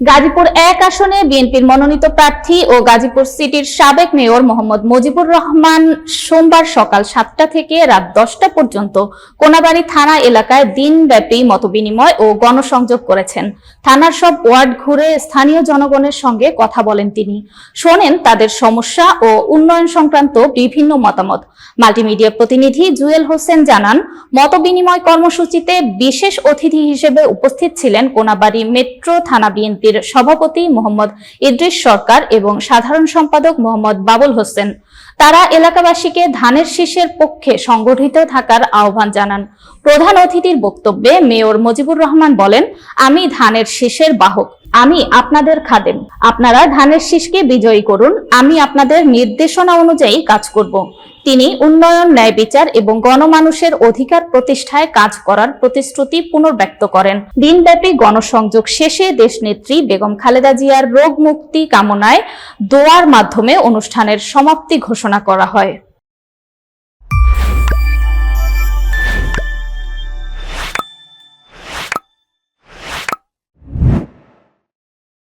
গাজীপুর 1 আসনে বিএনপির মনোনীত প্রার্থী ও গাজীপুর সিটির সাবেক মেয়র মোহাম্মদ মুজিবুর রহমান সোমবার সকাল 7টা থেকে রাত 10টা পর্যন্ত কোনাবাড়ী থানা এলাকায় দিনব্যাপী মতবিনিময় ও গণসংযোগ করেছেন। থানার সব ওয়ার্ড ঘুরে স্থানীয় জনগণের সঙ্গে কথা বলেন তিনি, শোনেন তাদের সমস্যা ও উন্নয়ন সংক্রান্ত বিভিন্ন মতামত। মাল্টিমিডিয়া প্রতিনিধি জুয়েল হোসেন জানান, মতবিনিময় কর্মসূচিতে বিশেষ অতিথি হিসেবে উপস্থিত ছিলেন কোনাবাড়ী মেট্রো থানা বিএনপির সভাপতি মোহাম্মদ ইদ্রিস সরকার এবং সাধারণ সম্পাদক মোহাম্মদ বাবুল হোসেন। তারা এলাকাবাসীকে ধানের শীষের পক্ষে সংগঠিত থাকার আহ্বান জানান। প্রধান অতিথির বক্তব্যে মেয়র মুজিবুর রহমান বলেন, আমি ধানের শীষের বাহক, আমি আপনাদের খাদেম, আপনারা ধানের শীষকে বিজয়ী করুন, আমি আপনাদের নির্দেশনা অনুযায়ী কাজ করব। তিনি উন্নয়ন, ন্যায় বিচার এবং গণমানুষের অধিকার প্রতিষ্ঠায় কাজ করার প্রতিশ্রুতি পুনর্ব্যক্ত করেন। দিনব্যাপী গণসংযোগ শেষে দেশনেত্রী বেগম খালেদা জিয়ার রোগ মুক্তি কামনায় দোয়ার মাধ্যমে অনুষ্ঠানের সমাপ্তি ঘোষণা করা হয়।